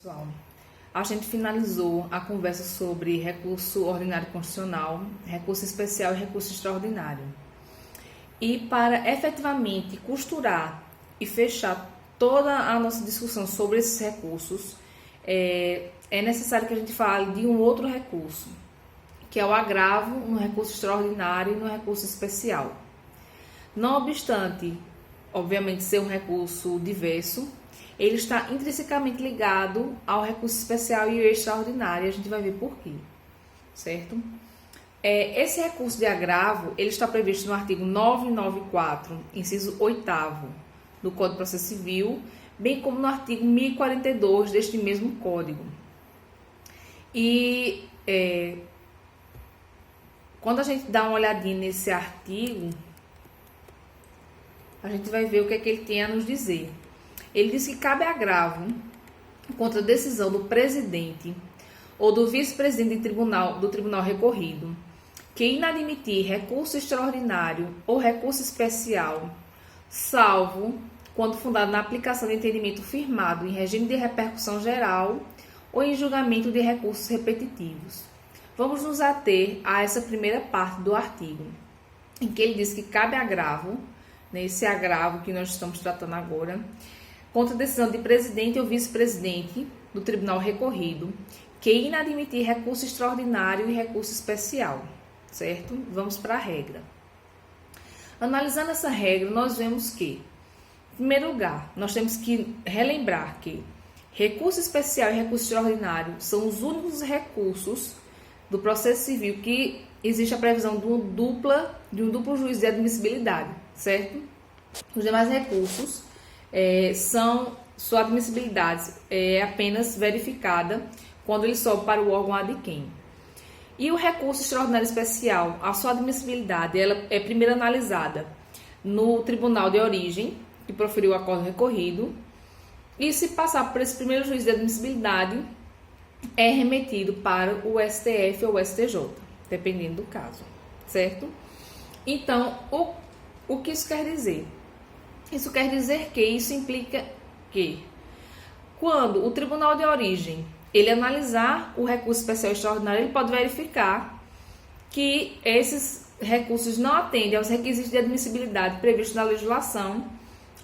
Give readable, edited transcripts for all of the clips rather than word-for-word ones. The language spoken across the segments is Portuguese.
Pessoal, a gente finalizou a conversa sobre recurso ordinário constitucional, recurso especial e recurso extraordinário. E para efetivamente costurar e fechar toda a nossa discussão sobre esses recursos, é necessário que a gente fale de um outro recurso, que é o agravo no recurso extraordinário e no recurso especial. Não obstante, obviamente, ser um recurso diverso, ele está intrinsecamente ligado ao recurso especial e extraordinário, a gente vai ver por quê, certo? Esse recurso de agravo, ele está previsto no artigo 994, inciso 8º do Código de Processo Civil, bem como no artigo 1042 deste mesmo Código. E quando a gente dá uma olhadinha nesse artigo, a gente vai ver o que é que ele tem a nos dizer. Ele diz que cabe agravo contra a decisão do presidente ou do vice-presidente do tribunal recorrido que inadmitir recurso extraordinário ou recurso especial, salvo quando fundado na aplicação de entendimento firmado em regime de repercussão geral ou em julgamento de recursos repetitivos. Vamos nos ater a essa primeira parte do artigo, em que ele diz que cabe agravo, nesse agravo que nós estamos tratando agora, contra a decisão de presidente ou vice-presidente do tribunal recorrido, que inadmitir recurso extraordinário e recurso especial, certo? Vamos para a regra. Analisando essa regra, nós vemos que, em primeiro lugar, nós temos que relembrar que recurso especial e recurso extraordinário são os únicos recursos do processo civil que existe a previsão de um duplo juízo de admissibilidade, certo? Os demais recursos sua admissibilidade é apenas verificada quando ele sobe para o órgão ad quem. E o recurso extraordinário especial, a sua admissibilidade, ela é primeiro analisada no tribunal de origem, que proferiu o acordo recorrido, e se passar por esse primeiro juízo de admissibilidade, é remetido para o STF ou o STJ, dependendo do caso, certo? Então, o que isso quer dizer? Isso quer dizer que isso implica que, quando o tribunal de origem ele analisar o recurso especial extraordinário, ele pode verificar que esses recursos não atendem aos requisitos de admissibilidade previstos na legislação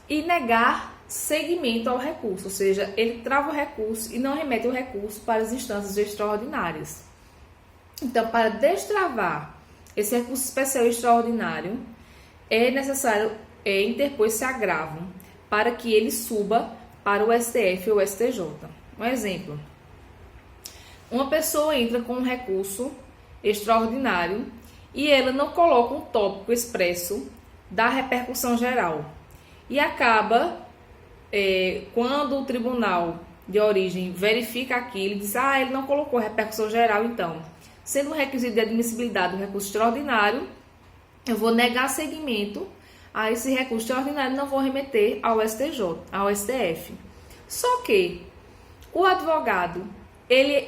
e negar seguimento ao recurso, ou seja, ele trava o recurso e não remete o recurso para as instâncias extraordinárias. Então, para destravar esse recurso especial extraordinário, é necessário interpor esse agravo para que ele suba para o STF ou STJ. Um exemplo: uma pessoa entra com um recurso extraordinário e ela não coloca um tópico expresso da repercussão geral e acaba, quando o tribunal de origem verifica aquilo, diz: ele não colocou repercussão geral, então, sendo um requisito de admissibilidade do recurso extraordinário, eu vou negar seguimento a esse recurso extraordinário, não vou remeter ao STJ, ao STF. Só que o advogado, ele,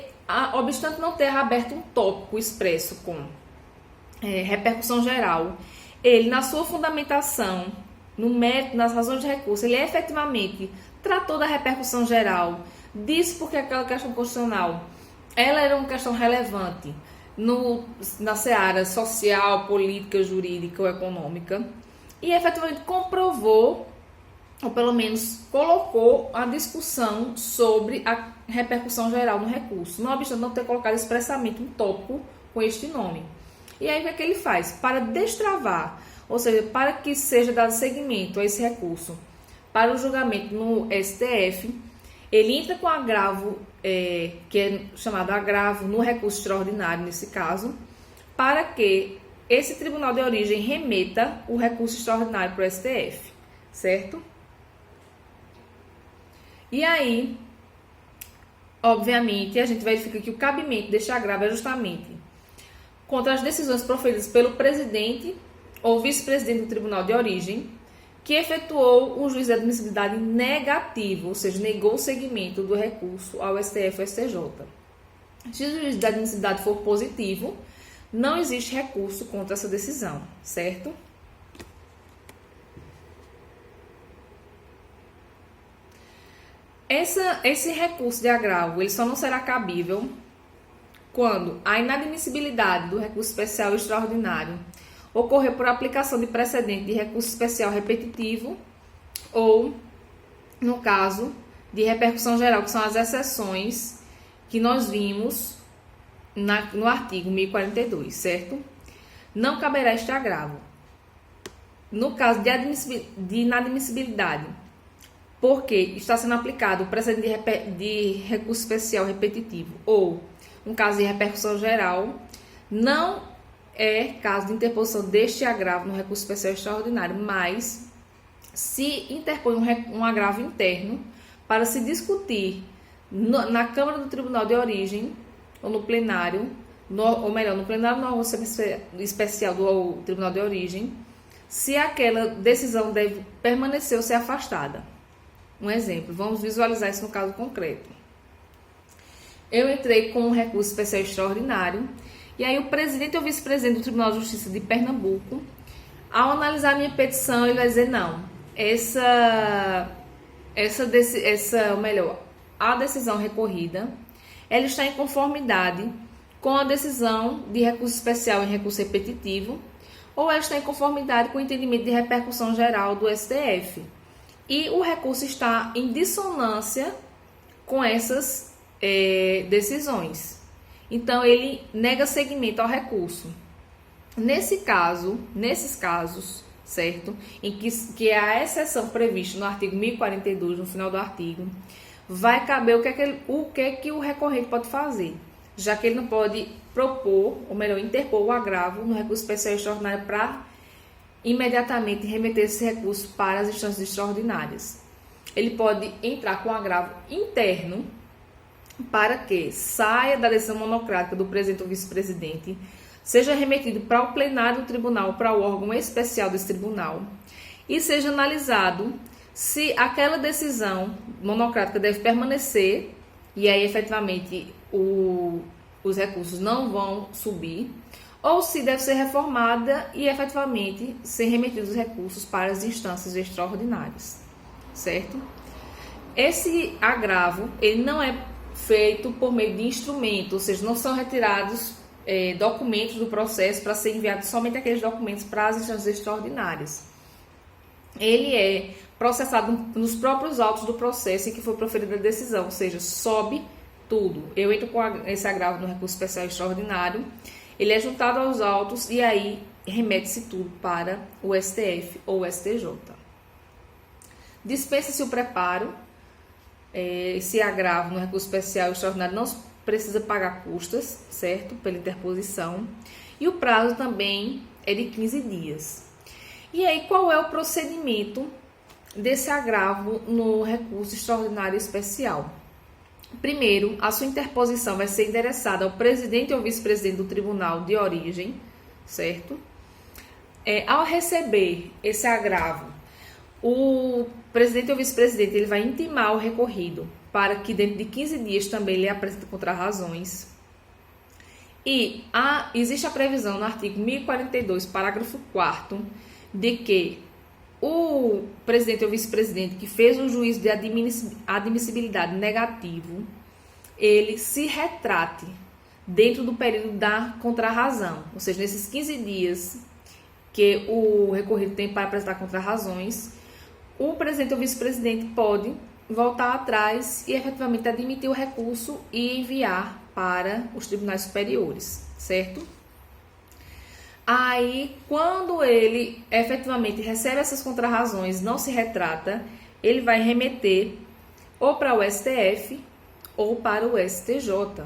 obstante não ter aberto um tópico expresso com repercussão geral, ele, na sua fundamentação, no mérito, nas razões de recurso, ele efetivamente tratou da repercussão geral, disse porque aquela questão constitucional, ela era uma questão relevante na seara social, política, jurídica ou econômica, e efetivamente comprovou, ou pelo menos colocou a discussão sobre a repercussão geral no recurso, não obstante não ter colocado expressamente um tópico com este nome. E aí o que é que ele faz? Para destravar, ou seja, para que seja dado seguimento a esse recurso para o julgamento no STF, ele entra com agravo, que é chamado agravo no recurso extraordinário nesse caso, para que esse tribunal de origem remeta o recurso extraordinário para o STF, certo? E aí, obviamente, a gente verifica que o cabimento deste agravo é justamente contra as decisões proferidas pelo presidente ou vice-presidente do tribunal de origem, que efetuou um juízo de admissibilidade negativo, ou seja, negou o seguimento do recurso ao STF ou STJ. Se o juízo de admissibilidade for positivo, não existe recurso contra essa decisão, certo? Esse recurso de agravo ele só não será cabível quando a inadmissibilidade do recurso especial extraordinário ocorrer por aplicação de precedente de recurso especial repetitivo ou, no caso, de repercussão geral, que são as exceções que nós vimos no artigo 1042, certo? Não caberá este agravo. No caso de inadmissibilidade, porque está sendo aplicado o precedente de recurso especial repetitivo ou um caso de repercussão geral, não é caso de interposição deste agravo no recurso especial extraordinário, mas se interpõe um agravo interno para se discutir na Câmara do Tribunal de Origem ou no plenário, ou melhor, no plenário no órgão especial do Tribunal de Origem, se aquela decisão deve permanecer ou ser afastada. Um exemplo, vamos visualizar isso no caso concreto. Eu entrei com um recurso especial extraordinário e aí o presidente ou vice-presidente do Tribunal de Justiça de Pernambuco, ao analisar a minha petição, ele vai dizer não, a decisão recorrida, ela está em conformidade com a decisão de recurso especial em recurso repetitivo ou ela está em conformidade com o entendimento de repercussão geral do STF. E o recurso está em dissonância com essas decisões. Então, ele nega seguimento ao recurso. Nesses casos, certo? Em que a exceção prevista no artigo 1042, no final do artigo, vai caber o que o recorrente pode fazer, já que ele não pode propor, ou melhor, interpor o agravo no recurso especial extraordinário para imediatamente remeter esse recurso para as instâncias extraordinárias. Ele pode entrar com agravo interno para que saia da decisão monocrática do presidente ou vice-presidente, seja remetido para o plenário do tribunal, para o órgão especial desse tribunal, e seja analisado se aquela decisão monocrática deve permanecer, e aí efetivamente os recursos não vão subir, ou se deve ser reformada e efetivamente ser remetidos os recursos para as instâncias extraordinárias, certo? Esse agravo, ele não é feito por meio de instrumento, ou seja, não são retirados documentos do processo para ser enviados somente aqueles documentos para as instâncias extraordinárias. Ele é processado nos próprios autos do processo em que foi proferida a decisão, ou seja, sobe tudo. Eu entro com esse agravo no recurso especial extraordinário, ele é juntado aos autos e aí remete-se tudo para o STF ou o STJ. Dispensa-se o preparo. Esse agravo no recurso especial extraordinário não precisa pagar custas, certo? Pela interposição. E o prazo também é de 15 dias. E aí, qual é o procedimento desse agravo no recurso extraordinário especial? Primeiro, a sua interposição vai ser endereçada ao presidente ou vice-presidente do tribunal de origem, certo? Ao receber esse agravo, o presidente ou vice-presidente ele vai intimar o recorrido para que dentro de 15 dias também ele apresente contrarrazões. E existe a previsão no artigo 1042, parágrafo 4º, de que o presidente ou vice-presidente que fez um juízo de admissibilidade negativo, ele se retrate dentro do período da contrarrazão, ou seja, nesses 15 dias que o recorrido tem para apresentar contrarrazões, o presidente ou vice-presidente pode voltar atrás e efetivamente admitir o recurso e enviar para os tribunais superiores, certo? Aí, quando ele efetivamente recebe essas contrarrazões, não se retrata, ele vai remeter ou para o STF ou para o STJ.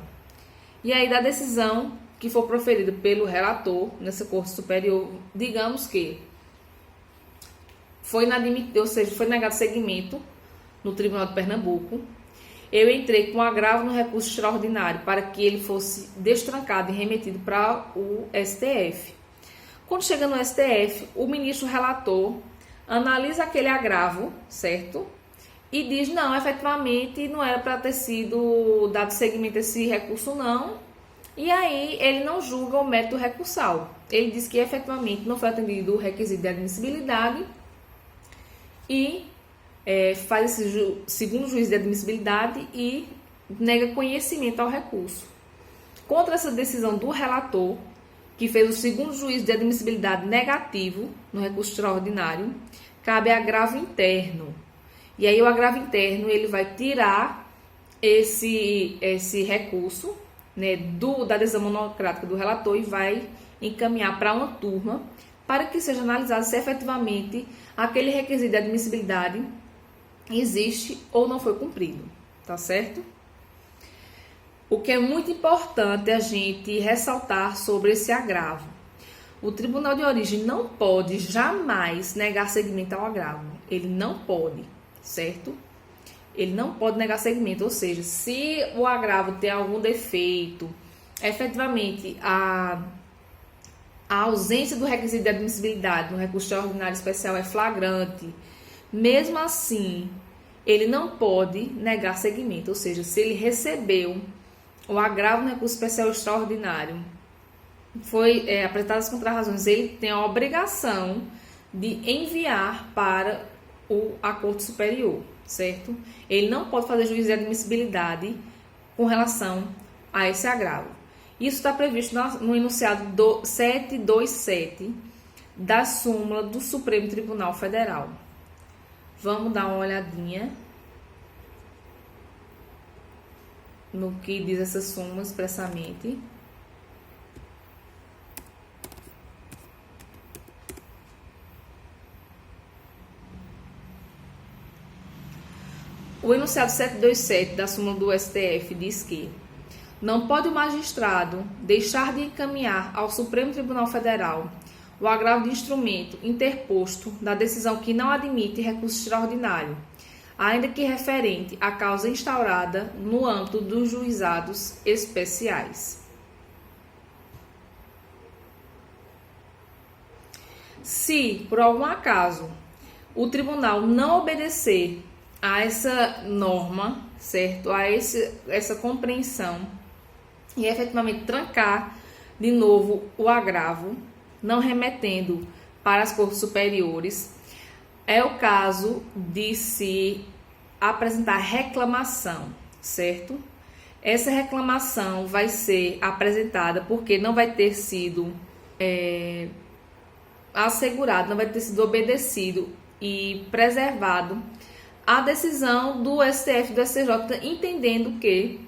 E aí, da decisão que for proferida pelo relator nessa corte superior, digamos que foi negado seguimento no Tribunal de Pernambuco, eu entrei com agravo no recurso extraordinário para que ele fosse destrancado e remetido para o STF. Quando chega no STF, o ministro relator analisa aquele agravo, certo? E diz, não, efetivamente não era para ter sido dado seguimento a esse recurso, não. E aí ele não julga o mérito recursal. Ele diz que efetivamente não foi atendido o requisito de admissibilidade e faz esse segundo juízo de admissibilidade e nega conhecimento ao recurso. Contra essa decisão do relator, que fez o segundo juízo de admissibilidade negativo no recurso extraordinário, cabe agravo interno. E aí o agravo interno ele vai tirar esse recurso, né, da decisão monocrática do relator e vai encaminhar para uma turma para que seja analisado se efetivamente aquele requisito de admissibilidade existe ou não foi cumprido, tá certo? O que é muito importante a gente ressaltar sobre esse agravo. O tribunal de origem não pode jamais negar seguimento ao agravo. Ele não pode, certo? Ele não pode negar seguimento, ou seja, se o agravo tem algum defeito, efetivamente a ausência do requisito de admissibilidade no recurso extraordinário especial é flagrante, mesmo assim, ele não pode negar seguimento, ou seja, se ele recebeu o agravo no recurso especial extraordinário, foi apresentadas as contrarrazões, ele tem a obrigação de enviar para a Corte Superior, certo? Ele não pode fazer juízo de admissibilidade com relação a esse agravo. Isso está previsto no enunciado 727 da súmula do Supremo Tribunal Federal. Vamos dar uma olhadinha no que diz essa súmula expressamente. O enunciado 727 da súmula do STF diz que não pode o magistrado deixar de encaminhar ao Supremo Tribunal Federal o agravo de instrumento interposto da decisão que não admite recurso extraordinário, ainda que referente à causa instaurada no âmbito dos juizados especiais. Se, por algum acaso, o tribunal não obedecer a essa norma, certo? A essa compreensão e efetivamente trancar de novo o agravo, não remetendo para as cortes superiores, é o caso de se apresentar reclamação, certo? Essa reclamação vai ser apresentada porque não vai ter sido assegurado, não vai ter sido obedecido e preservado a decisão do STF e do STJ, entendendo que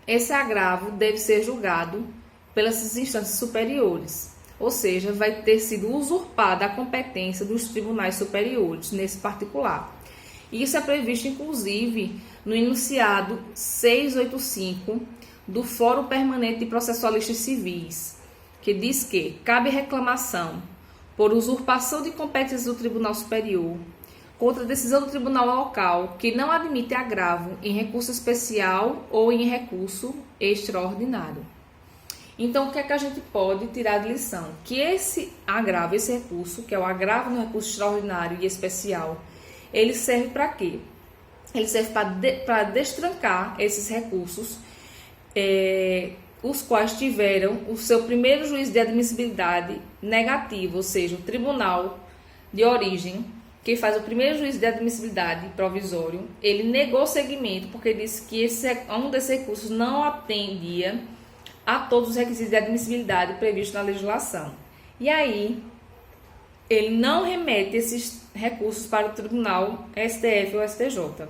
esse agravo deve ser julgado pelas instâncias superiores, ou seja, vai ter sido usurpada a competência dos tribunais superiores nesse particular. Isso é previsto, inclusive, no enunciado 685 do Fórum Permanente de Processualistas Civis, que diz que cabe reclamação por usurpação de competências do Tribunal Superior contra a decisão do Tribunal Local que não admite agravo em recurso especial ou em recurso extraordinário. Então, o que é que a gente pode tirar de lição? Que esse agravo, esse recurso, que é o agravo no recurso extraordinário e especial, ele serve para quê? Ele serve para destrancar esses recursos, os quais tiveram o seu primeiro juízo de admissibilidade negativo, ou seja, o tribunal de origem, que faz o primeiro juízo de admissibilidade provisório, ele negou seguimento porque disse que um desses recursos não atendia a todos os requisitos de admissibilidade previstos na legislação. E aí, ele não remete esses recursos para o tribunal STF ou STJ,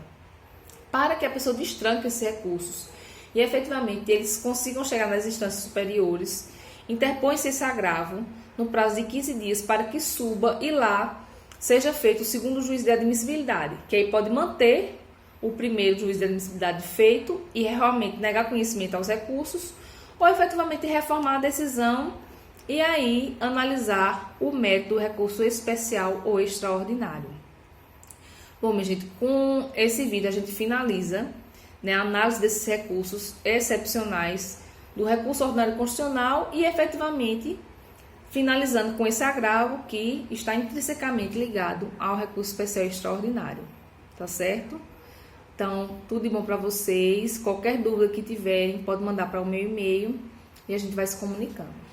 para que a pessoa destranque esses recursos e efetivamente eles consigam chegar nas instâncias superiores, interpõe-se esse agravo no prazo de 15 dias para que suba e lá seja feito o segundo juízo de admissibilidade, que aí pode manter o primeiro juízo de admissibilidade feito e realmente negar conhecimento aos recursos, ou efetivamente reformar a decisão e aí analisar o mérito do recurso especial ou extraordinário. Bom, minha gente, com esse vídeo a gente finaliza, né, a análise desses recursos excepcionais do recurso ordinário constitucional e efetivamente finalizando com esse agravo que está intrinsecamente ligado ao recurso especial e extraordinário, tá certo? Então, tudo de bom para vocês. Qualquer dúvida que tiverem, pode mandar para o meu e-mail e a gente vai se comunicando.